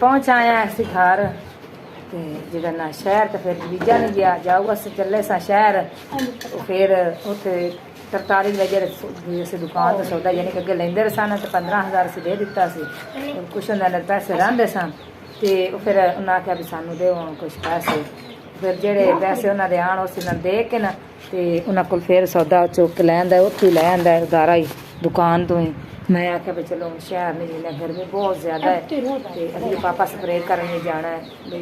पहुँच आया असी घर ते जिहड़ा ना शहर तो फिर वीजा नहीं गया जाओ अस चले सा शहर फिर उत्थे 43 वजे अस दुकान तो सौदा यानी कि अगे लेंदे सन तो 15,000 असीं दे दिता सी कुछ उन्होंने पैसे रहिंदे सन ते फिर उन्हें आख्या भी सानू दे कुछ पैसे फिर जेड़े पैसे उन्होंने आन उस दे के ना ते उन्होंने कोल फिर सौदा चुक के लै आंदा उत्थे ही लै आंदा उधारा ही दुकान तो ही मैं आख्या भी चलो शहर नहीं जाना गर्मी बहुत ज़्यादा है तो अभी पापा स्प्रे करने जाना है भी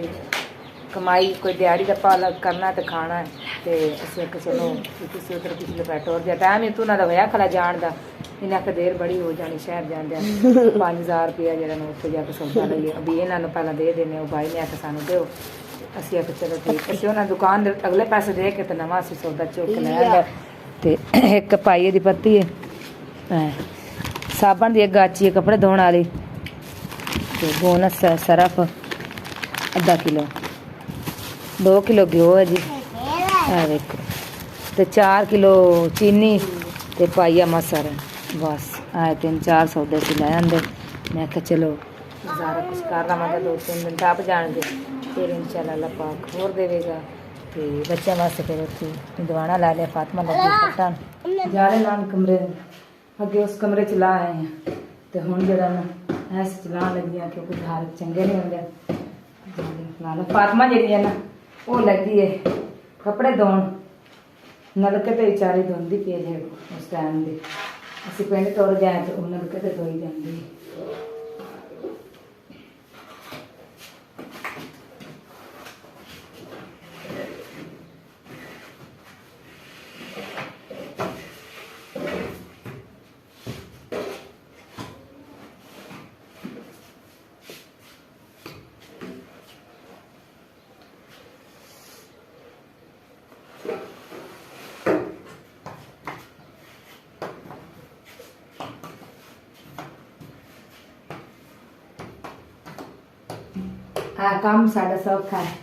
कमाई कोई दिहाड़ी का पाल करना तो खाना है तो असं आख चलो किसी उधर पिछले बैठो और टाइम ही तू ना होया खला जान का इन्हें आख देर बड़ी हो जानी शहर जाने 5,000 रुपया जरा उत्थे जाके सौदा लईए अभी इन्होंने पहला दे देने भाई ने आख सानू दो असी आख चलो ठीक असं उन्हें दुकान अगले पैसे दे के तो नवा असी सौदा चुक के लै तो एक पाई की पत्ती है साबन की एक गाची है कपड़े धोने वाली तो बोनस सरफ अद्धा किलो 2 किलो घ्यो है जी देखो तो 4 किलो चीनी तो पाइया मसर बस आए 3-4 सौदे से लै आंदे मैं आख्या चलो सारा कुछ कर लवांगे 2-3 दिन टप जाएंगे फिर इंशाल्लाह अल्लाह पाक होर देगा तो बच्चों वास्ते फिर उत्थे दवाना ला लिया फातिमा लगी फटन जाले लान कमरे अगे उस कमरे च ला आए हैं तो हुण जरा ना ऐस चलान लगी हैं क्योंकि घर चंगे नहीं होंगे फातिमा जी है ना वो लगी है कपड़े धोन नलके तो विचारी धोंदी पी है उस टाइम की असी पिंड तुर गए तो नलके तो धोई जाती काम साढ़ा सौखा है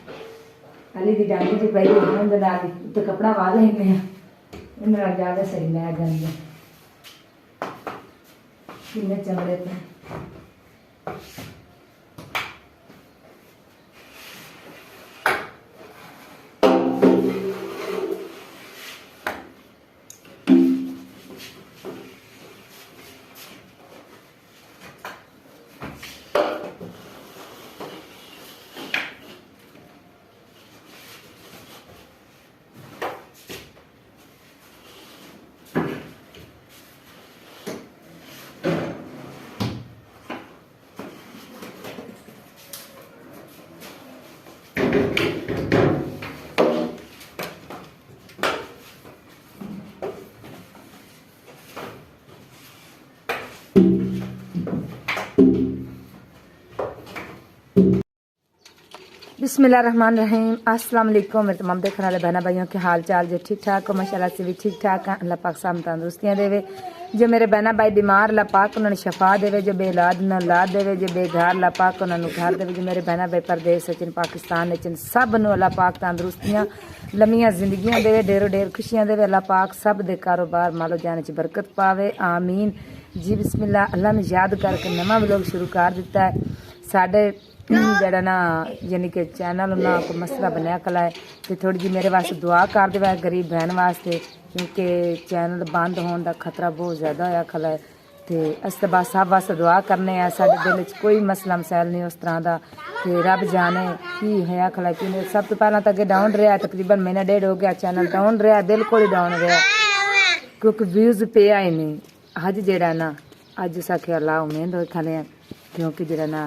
अली की डांडी च पई उत्ते कपड़ा वा लेंगे इन्हें ज़्यादा सही लै जाएंगे किन्ने चमड़े पे बिस्मिल्लाहिर्रहमानिर्रहीम अस्सलाम वालेकुम मेरे तमाम देखने वाले बहना भाइयों के हाल चाल जो ठीक ठाक हो माशाल्लाह से भी ठीक ठाक हैं अल्लाह पाक साम तंदुरुस्तियाँ देवे जो मेरे बहना भाई बीमार अल्लाह पाक उन्होंने शफा देवे जो बेऔलाद न औलाद देवे जो बेघर अल्लाह पाक उन्होंने घर देवे जो मेरे बहना भाई परदेश च पाकिस्तान च सब नूं अल्लाह पाक तंदुरुस्तियाँ लम्मियां जिंदगियां देवे ढेरों ढेर खुशियां देवे अल्लाह पाक सब दे कारोबार मालो जाने च बरकत पावे आमीन जी बिस्मिल्लाह अल्लाह ने याद करके नवा व्लॉग शुरू कर दिता है साढ़े जरा ना यानी कि चैनल ना कोई मसला बनया खला है तो थोड़ी जी मेरे वास्ते दुआ कर दे गरीब बहन वास्ते क्योंकि चैनल बंद होने का खतरा बहुत ज़्यादा होया खला है तो अस तो बस सब वास्ते दुआ करने साडे दिल च कोई मसला मसैल नहीं उस तरह का तो रब जाने की होया खला कि सब तो पहला तो अगे डाउन रहा तकरीबन महीना 1.5 हो गया चैनल डाउन रहा बिल्कुल ही डाउन रहा क्योंकि व्यूज़ पिया ही नहीं अज जरा ना अज साखे अल्लाह उम्मीद हो खले क्योंकि जरा ना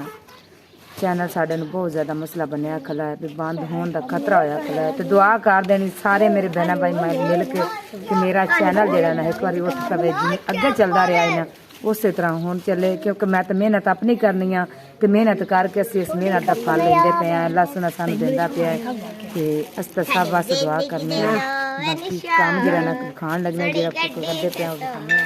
चैनल साढ़े बहुत ज़्यादा मसला बनया खला है भी बंद होने का खतरा होया खला है तो दुआ कर देनी सारे मेरे बहना भाई मिल के कि मेरा चैनल जरा ना एक बार उठ पवे जिमें अगे चलता रहा है ना उस तरह हुण चले क्योंकि मैं तो मेहनत अपनी करनी आ कि मेहनत करके असीं इस मेहनत का फल लेंदे पे हैं अल्लाह सुना सानू देंदा पिया है ते अस तो सब वास्ते दुआ करने बाकी काम जरा ना खान लगने जरा करदे पे हैं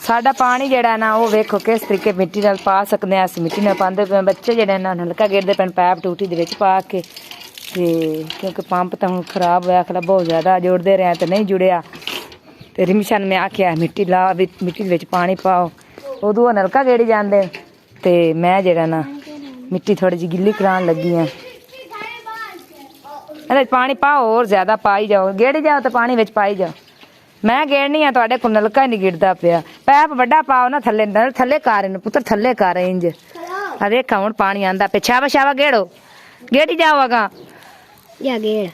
साडा पानी जड़ा ना वो वेखो किस तरीके मिट्टी नाल पा सकते हैं अस मिट्टी नाल पांदे पे बच्चे जड़े ना नलका गिरदे पे पैप टूटी दे विच पा के ते क्योंकि पंप तो हुण खराब होया खला बहुत ज़्यादा जुड़ते रहे तो नहीं जुड़िया तो रिमशन में आख्या मिट्टी ला मिट्टी विच पानी पाओ उदों नलका गेड़ी जांदे ते मैं जड़ा ना मिट्टी थोड़ी जी गिल्ली कराने लगी है। अरे पानी पाओ और ज्यादा पाई जाओ, गेड़ी जाओ तो पानी विच पाई जाओ। मैं गेड़नी है तुहाडे कोल नलका नहीं गिरदा पिया। पैप वड्डा पाओ ना थल्ले, थल्ले कर इन्हूं पुत्र, थल्ले कर इंज। आ देख हुण पानी आंदा पे, छावा छावा गेड़ो, गेड़ी जाओ अगा या गेड़।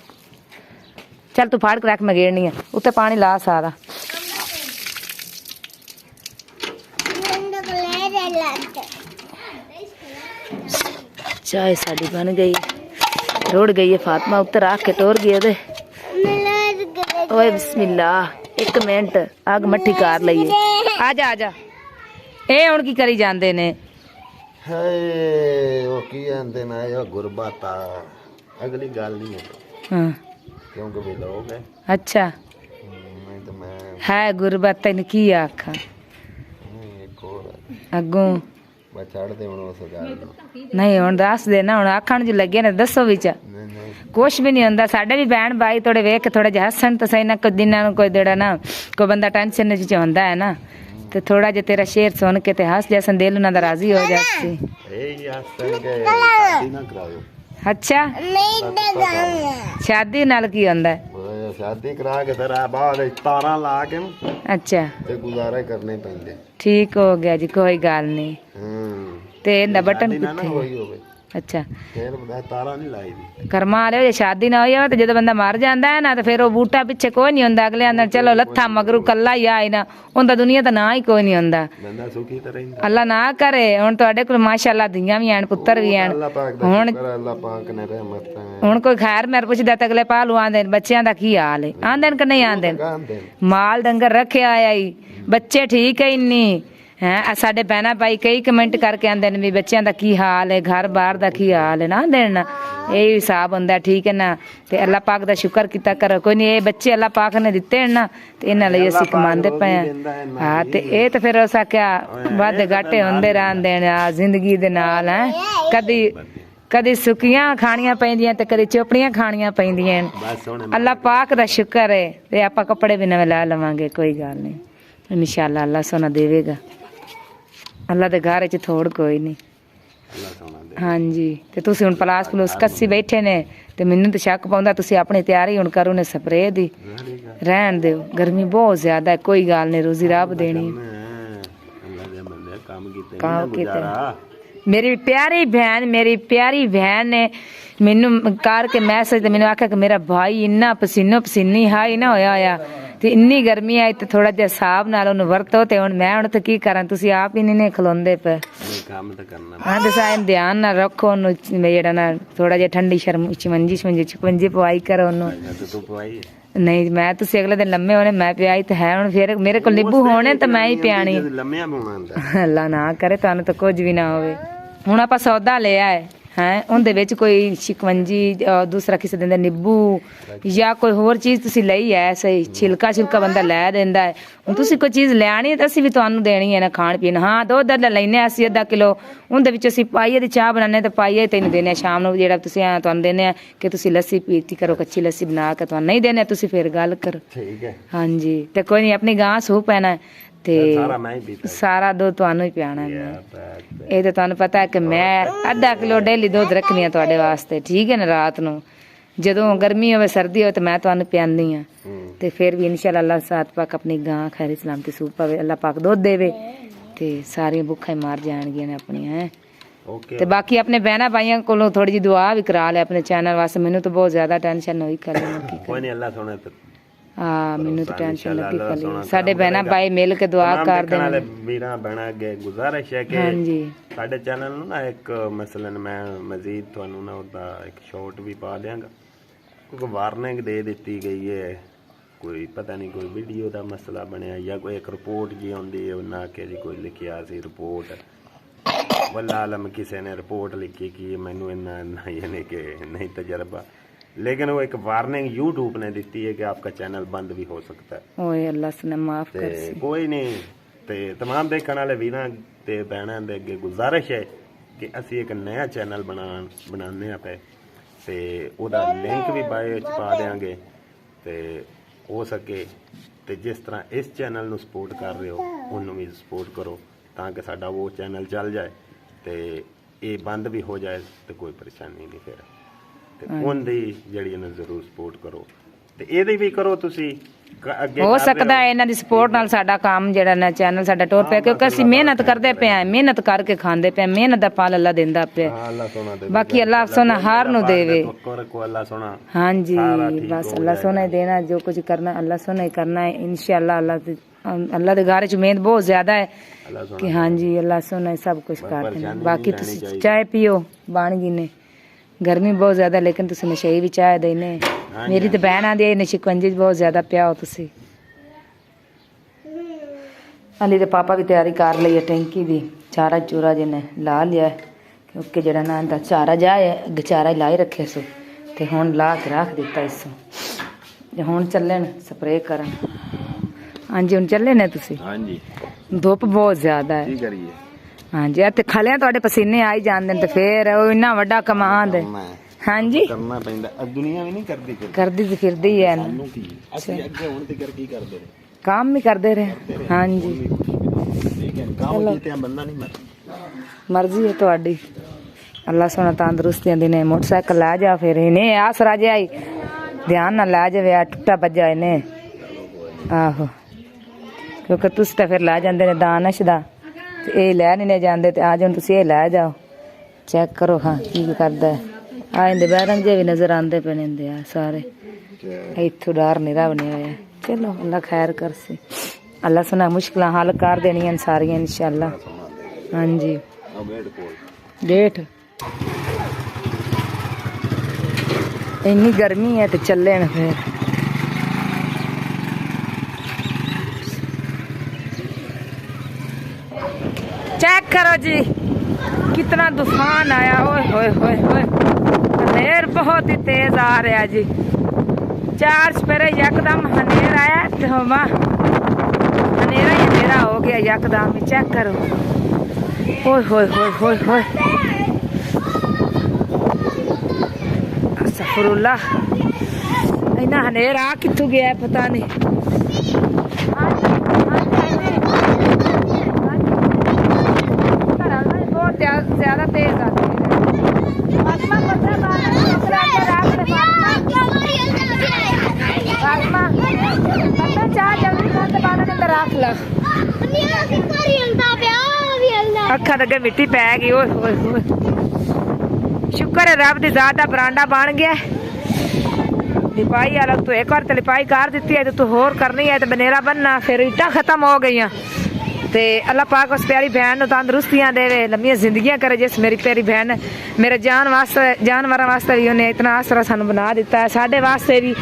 चल तू फाड़ के रख, मैं गेड़नी है। उत्ते पानी ला सारा। चाय साड़ी बन गई, रोड़ गई है। फातिमा उत्ते रख के टोर गई ओदे। ओए बिस्मिल्लाह, एक मिनट अग मट्ठी कर लईए। आजा आजा, ए हुण की करी जांदे ने? हाय वो की आंदे ना यो गुरबाता, अगली गल नहीं है। हां क्योंकि वे लोग है। अच्छा नहीं तो मैं है गुरबत तैन की आखा एक और अगों बस छड़ दे हुण उस गल नहीं हुण दस दे ना, हुण आखण जो लगे ने दसो विच नहीं कुछ भी नहीं हुंदा। साडे भी भैन भाई थोड़े वेख के थोड़ा जिहा हसन तो सही ना, कुछ दिनां नूं कोई देड़ा ना कोई बंदा टेंशन विच हुंदा है ना, ते थोड़ा जे तेरा शेर सुन के ते हस जैसन दिल उन्हां दा राजी हो जासी। ए यार संगे शादी ना कराओ। अच्छा शादी नाल की हुंदा है? ओए शादी करा के फिर आ बाद तारा ला के अच्छा ते गुजारे करने पैंदे। ठीक हो गया जी, कोई गल नहीं। ते इंदा बटन शादी ना किथे? होई होवे अच्छा फिर बता तारा नहीं लाई दी। कर्मा वाले जे शादी ना होई होवे ते जदों बंदा मर जांदा है ना ते फिर वो बूटा पिछे कोई नहीं हुंदा। अगले आंदा चलो लत्था मगरू कल्ला ही आई ना, उंदा दुनिया दा ना ही कोई नहीं हुंदा। बंदा सुखी तो रहिंदा। अल्लाह ना करे। हुण तुहाडे कोल माशाअल्लाह धीआं भी हैन, पुत्तर भी हैन। अल्लाह पाक दा हुण शुक्र है, अल्लाह पाक ने रहमत है। हुण कोई खैर मेरे पुछदा ते अगले पालू आंदे ने बच्चियां दा की हाल है? आंदे ने कि नहीं आंदे? गांदे माल डंगर रखिया आई, बच्चे ठीक है इन्नी है। साडे भैना भाई कई कमेंट करके आंदे ने भी बच्चियां दा की हाल है, घर बाहर दा की हाल है ना देना। यही हिसाब हुंदा, ठीक है ना। ते अल्लाह पाक दा शुक्र कीता करो। कोई नहीं, ये बच्चे अल्लाह पाक ने दिते हैं ना, ते इन्हां लई असीं कमांदे पए हां। हाँ ते ये तो फिर असां क्या वादे घाटे हुंदे रहंदे ने जिंदगी दे नाल है। कदी कदी सुकियां खाणियां पैंदियां ते कदी चोपड़ियां खाणियां पैंदियां। अल्लाह पाक दा शुक्र है। ते आपां कपड़े भी नवे ला लवांगे, कोई गल नहीं, इंशाअल्लाह अल्लाह सोना देवेगा। अल्लाह दे घर च थोड़ कोई नहीं। हाँ जी, ते तुसीं हुण पलास पलूस कस्सी बैठे ने ते मैनूं ते शक पाउंदा तुसीं अपनी तैयारी हुण करो ने स्प्रे दी। रहन दिओ, गर्मी बहुत ज्यादा है, कोई गल नहीं, रोजी रब देनी। काम कीते मेरी प्यारी बहन ने मैनू करके मैसेज ते मैनू आख्या कि मेरा भाई इन्ना पसीनो पसीनी हाई ना होया होया ते इन्नी गर्मी आई ते थोड़ा जिहा हिसाब नाल ओनू वरतो। ते हुण मैं हुण ते की करां, तुसीं आप ही नहीं खलोंदे पे। काम तो करना। हाँ ते साइन ध्यान ना रखो ओनू, जेड़ा ना थोड़ा जिहा ठंडी शर्म चिकवंजी पवाई करो ओनू। तू पवाई नहीं मैं तुसीं अगले दिन लम्मे होने मैं पियाई ते है। हुण फिर मेरे कोल नींबू होने ते मैं ही पियानी। लम्मिया होना अल्लाह ना करे तुहानू तो कुछ भी ना होवे। हुण आपां सौदा ले आए हैं, उहदे विच कोई शिकवंजी दूसरा किसी दिंदा नींबू या कोई होर चीज़ तुसीं लई है सही, छिलका छुलका बंदा लै दिंदा है। हुण तुसीं कोई चीज़ लैनी है ते असीं भी तुहानू देनी है ना खाण पीण। हाँ दुद्ध लैने असीं अद्धा किलो, उहदे विच असीं पाइये दी चाह बनाने ते पाइये तैनूं देने शाम नूं, जेह्ड़ा तुसीं तुहानू देने कि तुसीं लस्सी पीती करो, कच्ची लस्सी बना के तुहानू नहीं देने तुसीं फिर गल करो। ठीक है हाँ जी, ते कोई नहीं, अपनी गां सूह पैना है ते सारा मैं ही पीता सारा दुद्ध तुहानू ही पियाना है। ये तो तुहानू पता है कि मैं अद्धा किलो डेली दुद्ध रखनी है तुहाडे वास्ते, ठीक है ना। रात नूं जदों गर्मी होवे सर्दी होवे ते मैं तुहानू पियानी हाँ। ते फिर भी इंशाअल्लाह अल्लाह साथ पाक अपनी गां खैर सलामती सूह पावे, अल्लाह पाक दुद्ध देवे ते सारियां भुक्खां मार जाणगियां ने अपनियां हैं। ते बाकी अपने बहना भाइयों कोलों थोड़ी जी दुआ भी करा ले अपने चैनल वास्ते। मैनू तो बहुत ज्यादा टेंशन हुई कल कोई नहीं, अल्लाह सुने तो हाँ मैनू तो टेंशन लगी कल। साडे बहना भाई मिल के दुआ कर देने वीरा बहना अगे गुजारिश है कि हाँ जी साडे चैनल ਨੂੰ ਨਾ ਇੱਕ ਮਸਲਨ ਮੈਂ ਮਜ਼ੀਦ ਤੁਹਾਨੂੰ ਨਾ ਉਹਦਾ ਇੱਕ ਸ਼ਾਰਟ ਵੀ ਪਾ ਦਿਆਂਗਾ, ਕਿਉਂਕਿ ਵਾਰਨਿੰਗ ਦੇ ਦਿੱਤੀ ਗਈ ਹੈ। ਕੋਈ ਪਤਾ ਨਹੀਂ ਕੋਈ ਵੀਡੀਓ ਦਾ ਮਸਲਾ ਬਣਿਆ ਜਾਂ ਕੋਈ ਇੱਕ ਰਿਪੋਰਟ ਜੀ ਆਉਂਦੀ ਹੈ ਉਹਨਾਂ ਕਿ ਜੀ ਕੋਈ ਲਿਖਿਆ ਸੀ ਰਿਪੋਰਟ ਵੱਲਾ ਆਲਮ ਕਿਸੇ ਨੇ ਰਿਪੋर्ट लिखी कि मैनू इन्ना यानी कि नहीं तजर्बा, लेकिन वो एक वार्निंग यूट्यूब ने दी है कि आपका चैनल बंद भी हो सकता है। ओए अल्लाह से माफ कर कोई नहीं, ते तमाम देखने वाले वीरां ते भैणां दे अगे गुजारिश है कि असी एक नया चैनल बनाने पे ते ओदा लिंक भी बायो च पा देंगे ते हो सके ते जिस तरह इस चैनल नू सपोर्ट कर रहे हो उन्होंने भी सपोर्ट करो ताकि साडा वो चैनल चल जाए ते ਇਹ ਬੰਦ ਵੀ ਹੋ ਜਾਏ ਤੇ ਕੋਈ ਪਰੇਸ਼ਾਨੀ ਨਹੀਂ ਫਿਰ ਤੇ ਉਹਦੀ ਜਿਹੜੀ ਇਹਨੂੰ ਜ਼ਰੂਰ ਸਪੋਰਟ ਕਰੋ ਤੇ ਇਹਦੀ ਵੀ ਕਰੋ ਤੁਸੀਂ ਅੱਗੇ ਹੋ ਸਕਦਾ ਹੈ ਇਹਨਾਂ ਦੀ ਸਪੋਰਟ ਨਾਲ ਸਾਡਾ ਕੰਮ ਜਿਹੜਾ ਨਾ ਚੈਨਲ ਸਾਡਾ ਟੁਰ ਪਿਆ, ਕਿਉਂਕਿ ਅਸੀਂ ਮਿਹਨਤ ਕਰਦੇ ਪਏ ਆ, ਮਿਹਨਤ ਕਰਕੇ ਖਾਂਦੇ ਪਏ, ਮਿਹਨਤ ਦਾ ਫਲ ਅੱਲਾ ਦਿੰਦਾ ਪਿਆ। ਅੱਲਾ ਸੋਨਾ ਦੇ ਬਾਕੀ ਅੱਲਾ ਸੋਨਾ ਹਰ ਨੂੰ ਦੇਵੇ। ਕੋ ਅੱਲਾ ਸੋਨਾ ਹਾਂਜੀ ਬਸ ਅੱਲਾ ਸੋਨਾ ਹੀ ਦੇਣਾ, ਜੋ ਕੁਝ ਕਰਨਾ ਅੱਲਾ ਸੋਨਾ ही करना है इंशाल्लाह। अल्लाह के घर च मेहनत बहुत ज्यादा है कि हाँ जी अल्लाह सोना सब कुछ कर देना। बाकी तुम चाय पियो बन गई ने, गर्मी बहुत ज्यादा लेकिन तुम नशे भी चाय देने। मेरी तो बहन आदि ने शिकंजी बहुत ज्यादा पिया हो तुसी। अली के पापा भी तैयारी कर ली है टैंकी की, चारा चूरा जिन्हें ला लिया क्योंकि जरा ना आंदा चारा जाए चारा लाई रखे सो ते हुण ला के रख दिता इसो हुण चले स्प्रे करन। हाँ जी हुण चले ने तुसी? हाँ जी धुप बहुत ज्यादा है। की करिए? हाँ जी इत्थे खलियां तुहाडे पसीने आई जांदे ने ते फिर ओ इन्ना वड्डा कमांड है। हाँ जी करना पैंदा, दुनिया भी नहीं करदी ते फिरदी है ना। ਅਸੀਂ ਅੱਗੇ ਹੁਣ ਤੇ ਕਰ ਕੀ ਕਰਦੇ ਰਹੇ? काम भी करते रहे। हाँ जी मर्जी है तुहाडी। अल्लाह सोना तंदुरुस्तियां देने। मोटरसाइकिल लै जा फिर इन्हें आसरा जे आई ध्यान ना लै जावे टुटा भज्जा इन्हें आहो, क्योंकि तुस तो फिर लै जांदे ने दानश दा ते एह् लै नहीं जांदे ते अज हुण तुसीं एह् लै जाओ। चेक करो हाँ की करदा है। आ इंदे बैरंग जे भी नजर आंदे पे ने इंदे सारे इत्थों डर नहीं बने होया। चलो अल्लाह खैर कर सी, अल्लाह सुना मुश्किल हल कर देनियां सारियां इंशाअल्लाह। हाँ जी डेट इन्नी गर्मी है तो चले न फिर। चेक करो जी कितना तूफान आया। ओए होए होए होए अंधेर बहुत ही तेज आ रहा जी। चार सपेरे यकदम हनेर आया तो हनेरा ही हनेरा हो गया यकदम ही। चेक करो ओए होए होए होए होए अस्तगफुरुल्लाह इन्ना हनेर आ कित्थों गया पता नहीं। बहुत ज्यादा तेज आ अखा अगे मिट्टी पै गई। ओए होए होए शुक्र है रब दी ज़ात दा बरांडा बन गया। लिपाई अलग तो एक बार तो लिपाई कर दी है तो तू होर करनी है तो बनेरा बनना फिर ईटा खत्म हो गई ते अल्लाह पाक उस प्यारी बहन तंदुरुस्तियां देवे लंबियां जिंदगियां करे जिस मेरी प्यारी बहन मेरे जानवर वास्ते भी उन्हें इतना आसरा सानू बना दिता है। साढ़े वास्ते भी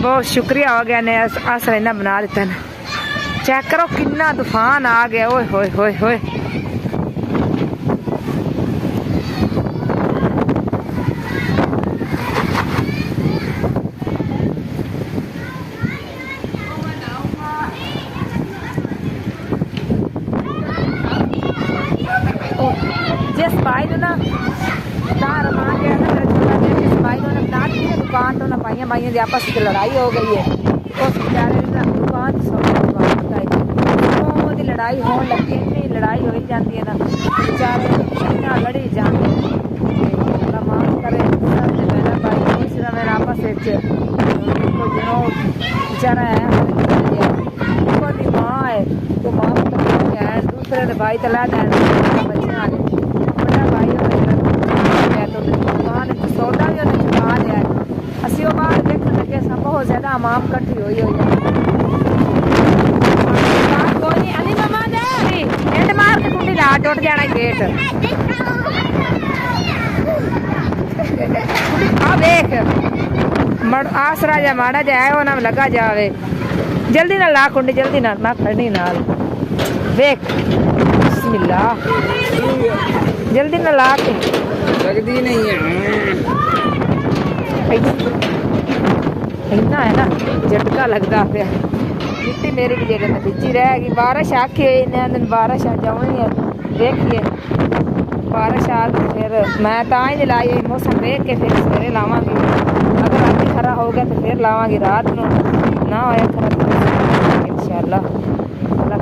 बहुत शुक्रिया हो गया ने आसरा इन्ना बना दिता है। चेक करो कितना तूफान आ गया। ओए होए होए होए जिस भाई ने ना तार मार गया ना मेरे छोटा बेटा, जिस भाई ने बना दी है दुकान तो ना भाइयों भाइयों की आपस में लड़ाई हो गई है। उस बेचारे ने दुकान की लड़ाई होने लगी, इतनी लड़ाई हो जाती है ना बेचारे इतना लड़ी जाते हैं। माफ करे मेरा भाई सिर्फ मेरा आपस बेचारा है माँ है तो माँ है दूसरे भाई तो ला बच्चे आ गए भाई सौदा भी उन्हें छुपा लिया। असी वो बाहर देखने लगे सब बहुत ज्यादा अमाम कट्ठी हुई कोई नहीं अली मामा दे एंड मार के कुंडी ला टूट जाना गेट। आ देख आसरा जा माड़ा जा है वो ना लगा जावे जल्दी ना ला कुंडी जल्दी ना मैं खड़नी नाल देख बिस्मिल्लाह जल्दी ना ला के लगदी नहीं है इतना है ना झटका लगता पे मिट्टी मेरी भी जेड़े बिची रहेगी। बारिश आके दिन बारिश आ जानी है देखिए बारिश आ फिर मैं तो ही नहीं लाई मौसम देख के फिर सवेरे लावांगी। अगर रात खरा हो गया तो फिर लावांगी रात को ना होया खरा तो इंशाअल्लाह अल्लाह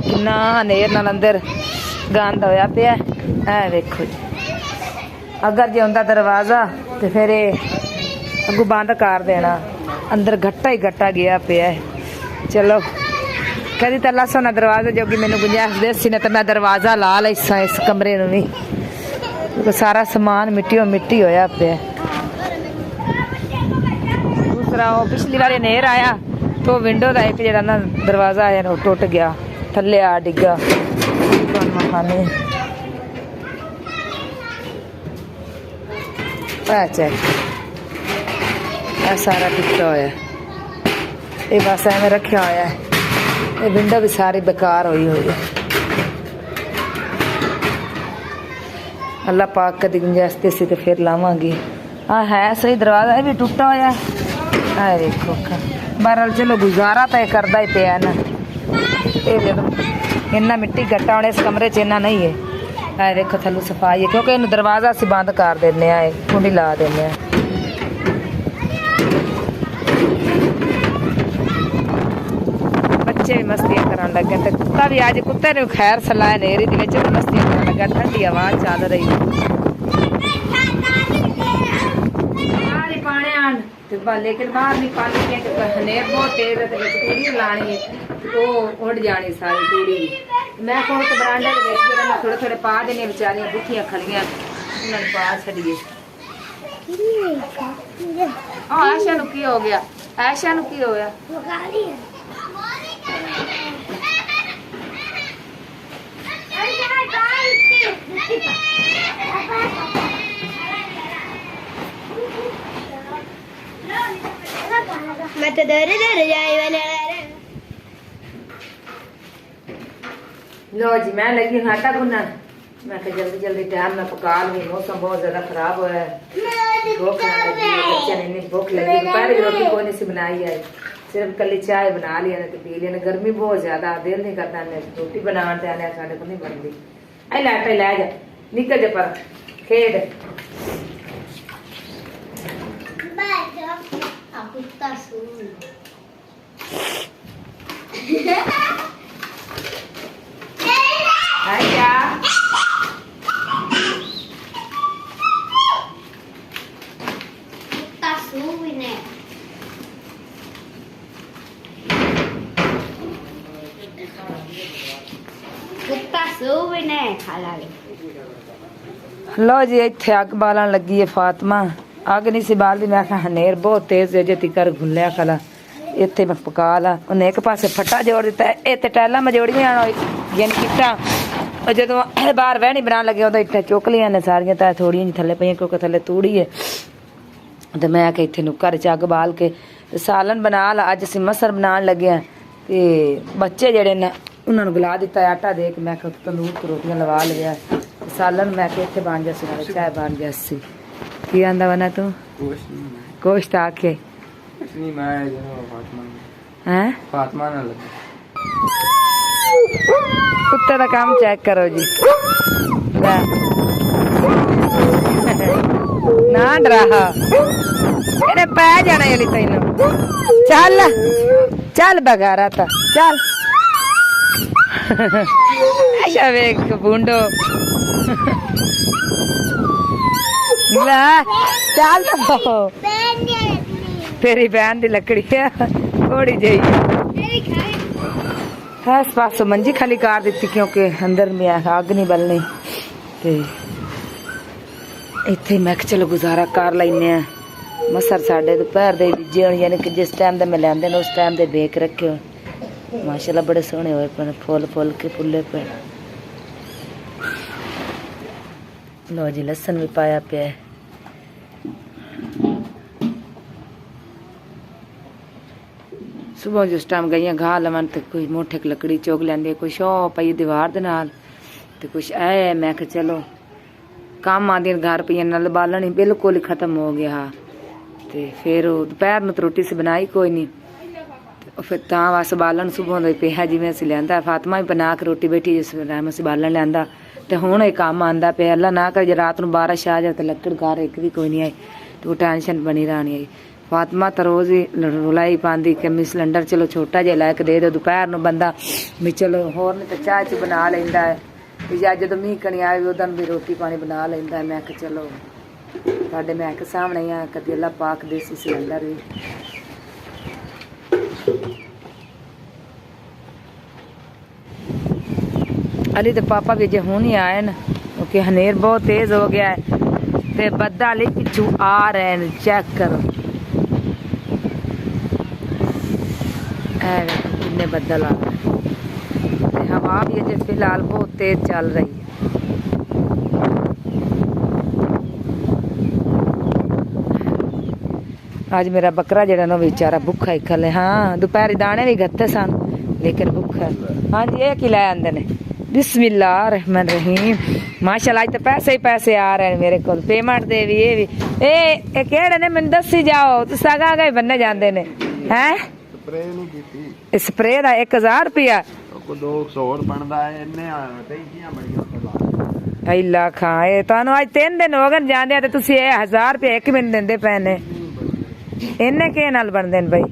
किन्ना हनेर नाल अंदर गंद होया पिया ऐ वेखो जी अगर जे हुंदा दरवाजा ते फिर अगू बंद कर देना अंदर घट्टा ही घट्टा गया पिया चलो कदी तो अल्लाह सोना दरवाजा जोगी मैनू गुंजाइश देसी ने तो मैं दरवाजा ला ला इस कमरे नूं भी क्योंकि सारा समान मिट्टी होया पिया दूसरा वो पिछली बार नेर आया तो विंडो का एक जरा ना दरवाजा है वो टुट गया थल्ले आ डिग्गा खाने चेक सारा टुटा होया ये बस एवं रखा होया ये विंडो भी सारी बेकार हुई हुई है अल्लाह पाक कदी गुंजाइश देसी तो फिर लावांगी हाँ है सही दरवाजा ये भी टुटा होया है देखो बहरहाल चलो गुजारा तो करदा ही पिया ना इन्ना मिट्टी घट्टा होने इस कमरे च इन्ना नहीं है है देखो थल्लू सफाई है क्योंकि इन दरवाजा असीं बंद कर देने कुंडी ला देने बच्चे भी मस्तियां करन लगे ते कुत्ता भी आज कुत्ते ने खैर सलाह नेरी दे विच मस्तियां करन लगा ठंडी हवा चल रही पाने आन लेकिन बाहर नहीं पानी के हनेर बहुत तेज है तूड़ी लानी है वो उड़ जानी सारी तूड़ी मैं कौन तो बरांडे के बेच थोड़े थोड़े पा देने बेचारियां भुखियां खलियां उन्होंने पा छड़िए आशा नु की हो गया आशा नु की हो गया मैं तो दर जाए वाले लो जी मैं लगी आटा गुनन मैं जल्दी जल्दी टाइम में पका लूँ मौसम बहुत ज्यादा खराब हुआ है भूख लगी है बच्चे ने इतनी भूख लगी दोपहर की रोटी कोई नहीं सी बनाई है सिर्फ कल चाय बना लिया तो पी लिया गर्मी बहुत ज्यादा दिल नहीं करता रोटी बनाने आने साढ़े को नहीं बनती आई लाटा लै जा निकल जा पर खेड कुत्ता सुन आया कुत्ता सुने कुत्ता सुने खाला लो जी इत्थे अग बालन लगी है फातिमा अग नहीं सी बालदी मैं आख्या हनेर बहुत तेज है जे तिकर घुलिया खला इत्थे मैं पका ला उन्हें एक पासे फट्टा जोड़ दिता ये तो टाइलां मैं जोड़ियां यानी किट्टा जो बाहर वहनी बनाने लगे उदो इट्टां चुक लियां ने सारियां तां थोड़ियां जी थल्ले पईयां क्योंकि थल्ले तूड़ी है तो मैं आख्या इत्थे नुक्कर च अग बाल के सालन बना ला अज असीं मसर बनाने लगे ते बच्चे जेड़े न उन्होंने बुला दिता आटा दे के मैं तंदूर ते रोटियां लवा लिया सालन मैं आख्या इत्थे बन जासी नाले चाय बन जासी की आंदा वना तू गोश्त आके फातिमा ना कुत्ते का काम चेक करो जी ना डरा इन्हें पै जाना ये तेन चल चल बगारा था चल अच्छा वेख बूंडो चल तेरी बहन दी लकड़ी है थोड़ी जी है इस पासों मंजी खाली कर दी क्योंकि अंदर में अग नहीं बलनी ते इत्थे मैं चलो गुजारा कर लेने मसर साढ़े दोपहर दे बीजे होने यानी कि जिस टाइम मैं लेंदे उस टाइम दे बेक रखे माशाल्लाह बड़े सोहने होए पे फुल फुल के फुले पे लो जी लसन भी पाया पे सुबह जिस टाइम गई घा लवन तो कोई मोटे लकड़ी चुग लेंदी कोई शौ पई दीवार दे नाल ते कुछ ऐ मैं कि चलो काम आंदी घर पई नल बालन ही बिल्कुल ही खत्म हो गया हा ते फिर दोपहर में रोटी से बनाई कोई नहीं फिर तां बस बालन सुबह का पिया जिवें असीं लियांदा फातिमा भी बना के रोटी बैठी जिस टाइम असीं बालन लियांदा ते हुण ये काम आंदा पिया अल्लाह ना करे जे रात नूं बारिश आ जाए तो लकड़ घर एक भी कोई नहीं आई तो टेंशन बनी रहनी आई ਫਾਤਮਾ ਤਾਂ ਰੋਜ਼ ਹੀ ਰੁਲਾਈ ਪਾਉਂਦੀ ਕਿ ਮੈਂ ਸਿਲੰਡਰ ਚਲੋ ਛੋਟਾ ਜਿਹਾ ਲੈ ਕੇ ਦੇ ਦਿਓ, ਦੁਪਹਿਰ ਨੂੰ ਬੰਦਾ ਵੀ ਚਲੋ ਹੋਰ ਨਹੀਂ ਤਾਂ ਚਾਹ ਚ ਬਣਾ ਲੈਂਦਾ ਹੈ, ਵੀ ਜਾਂ ਜਦੋਂ ਮੀਂਹ ਕਣੀ ਆਵੇ ਉਦੋਂ ਵੀ ਰੋਟੀ ਪਾਣੀ ਬਣਾ ਲੈਂਦਾ ਹੈ। ਮੈਂ ਕਿਹਾ ਚਲੋ ਤੁਹਾਡੇ ਮੈਂ ਕਿ ਸਾਹਮਣੇ ਆ ਕਦੀ ਅੱਲਾ ਪਾਕ ਦੇਸੀ ਸਿਲੰਡਰ ਵੀ। अली तो पापा भी अजे हुण ही आए न क्योंकि हनेर बहुत तेज हो गया है ते बदल पिछू आ रहे हैं, चेक करो कितने बदल आ रहे हैं ते हवा भी अजे फिलहाल बहुत तेज चल रही है। आज मेरा बकरा जरा ना बेचारा भुखा ही खले। हाँ दोपहर दाने भी गत्ते सन लेकिन भुखा है। हाँ जी ये कि लै आंदे ने बिस्मिल्लाह रहमान रहीम। माशाल्लाह आज तो पैसे ही पैसे आ रहे हैं मेरे को, पेमेंट दे भी ये भी ए केड़े ने मैनू दसी जाओ तुस आगा आगा ही बन्ने जांदे ने हैं। स्प्रे नहीं कीती, स्प्रे दा 1000 रुपया को 200 बनदा है इन्ने टैंकियां बड़ियां आई लाख। हाँ ये तुहानू आज 3 दिन हो गए जांदे ते तुसी 1000 रुपया एक मिनट दिंदे पए ने, इन्ने के नाल बनदे ने भाई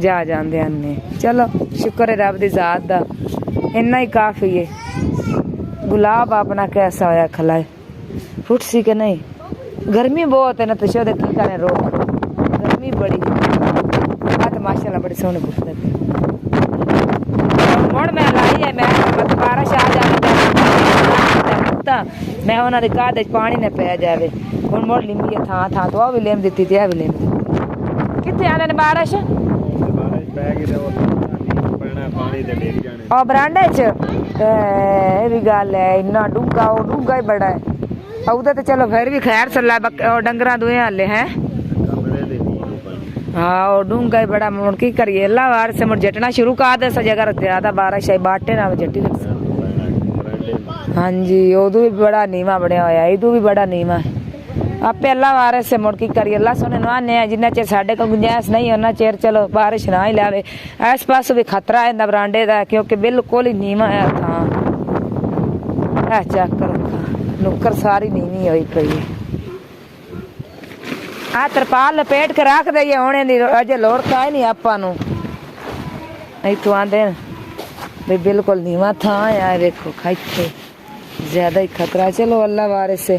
जा जांदे ने। चलो शुक्र है रब दी जात दा, इन्ना ही काफी है। गुलाब अपना कैसा होया खलाए फुट सी के नहीं, गर्मी बहुत है ना तो शो की करें रोक, गर्मी बड़ी बात माशाल्लाह बड़ी सोहनी फुटते मुड़ मैं लाई है। मैं बारिश आ जाए मैं उन्होंने कहा पानी न पै जाए हूँ मुड़ लिंबी है थां थां तो भी लेम दी थी भी लेम कितने आने ने बारिश और बरांडे च भी गल है इन्ना डूंगा वो डूंगा ही बड़ा है उधर तो चलो फिर भी खैर सला डंगरा दुए हाले हैं। हाँ और डूंगा ही बड़ा मुड़ की करिए अल्लाह वार से मुड़ जटना शुरू कर दे जगह ज्यादा बारिश आई बाटे ना जट्टी लग। हाँ जी उदू भी बड़ा नीवा बनया होया इदू भी बड़ा नीवा है। आपे अल्लाह वारे से मुड़ की करिए अल्लाह सोने नवाने जिन्ना चेर साडे कोल गुंजाइश नहीं उन्ना चेर चलो बारिश ना ही लावे। इस पास भी खतरा है बरांडे का क्योंकि बिल्कुल ही नीवा है था चेक करो नुक्कर सारी नीवी हुई पई है। आ तरपाल लपेट के रख दईए होने दी अजे लोड़ का ही नहीं आपां नू इत्थों आंदे भी बिल्कुल नीवा था है देखो खाइते ज्यादा ही खतरा। चलो अल्लाह वारे से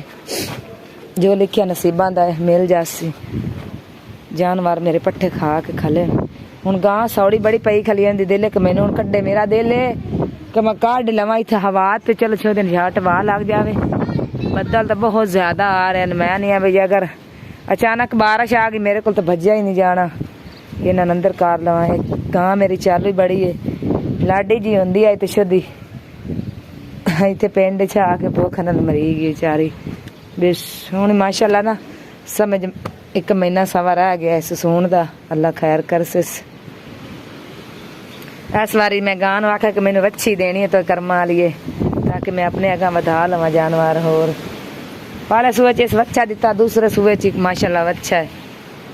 जो लिखिया नसीबा दा मिल जासी। जानवर मेरे पट्ठे खा के खले हुण गां सौड़ी बड़ी पई खली आंदी दिल कि मैनू हुण कड्डे मेरा दिल है कि मैं काढ़ लवां इत्थे हवा ते चलो छो दिन झट वाह लग जावे। बदल तो बहुत ज्यादा आ रहे हैं मैं नहीं भाई अगर अचानक बारिश आ गई मेरे को तो भज्या ही नहीं जाना इन्हां अंदर कार लवां। गां मेरी चालू ही बड़ी है लाडी जी हुंदी आई ते शुद्धी इत्थे पिंड च आके भुख नाल मरी गई बेचारी। बस हुण माशाल्लाह ना समझ 1 महीना सवा रह गया इस सूण दा अल्लाह खैर कर सिस। इस बारी मैं गां नूं आख्या कि मैनू वच्छी देनी है तो कर्मा वाली ताकि मैं अपने अगां वधा लवां जानवर। होर पहले सूबे च इस वच्छा दिता दूसरे सूबे च माशाल्लाह वच्छा है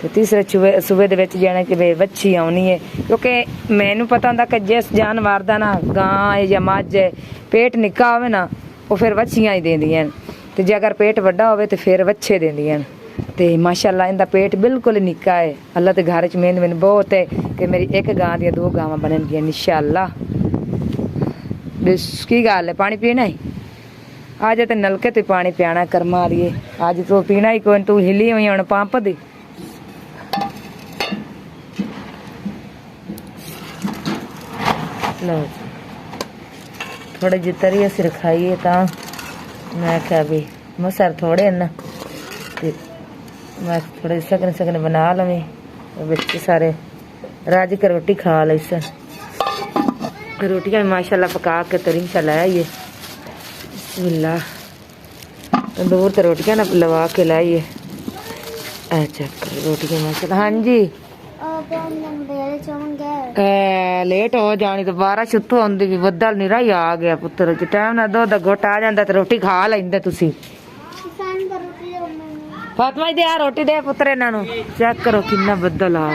तो तीसरे सूबे दे विच जाने कि भाई वच्छी आउणी है क्योंकि मैनू पता हुंदा कि जिस जानवर दा ना गां है या मझ है पेट निक्का होवे ना वो फिर वच्छियां ही देंदियां ते जे अगर पेट वड्डा होवे तो फिर वच्छे देंदियां ते माशाल्लाह इनका पेट बिल्कुल ही निक्का है। अल्लाह ते घर च मेहनत बहुत है कि मेरी 1 गां दी 2 गावां बननगियां इंशाअल्लाह। बस की गल है पानी पीना ही आज तो नलके तो पानी पियाना कर्मा रही आज तो पीना ही कोई तू हिली हुई हुण पंप दी। लो थोड़े जी तरी अस रखाइए ता मैं क्या भी मसर थोड़े न मैं थोड़े सकने बना लवी बच्चे सारे राज के रोटी खा ली सर। रोटियां माशाल्लाह पका के तरी सा लाइए बिस्मिल्लाह तंदूर तो रोटियां ना लवा के लाइए चेक रोटियां माशाल्लाह। हाँ जी लेट हो जानी तो बारिश उत्थों आंदी भी बदल निरा ही आ गया पुत्र टाइम ना 2 घुट आ जाता तो रोटी खा लेंदे तुसी। फातिमा दे रोटी दे पुत्र इन्हां नूं चेक करो किन्ना बदल आ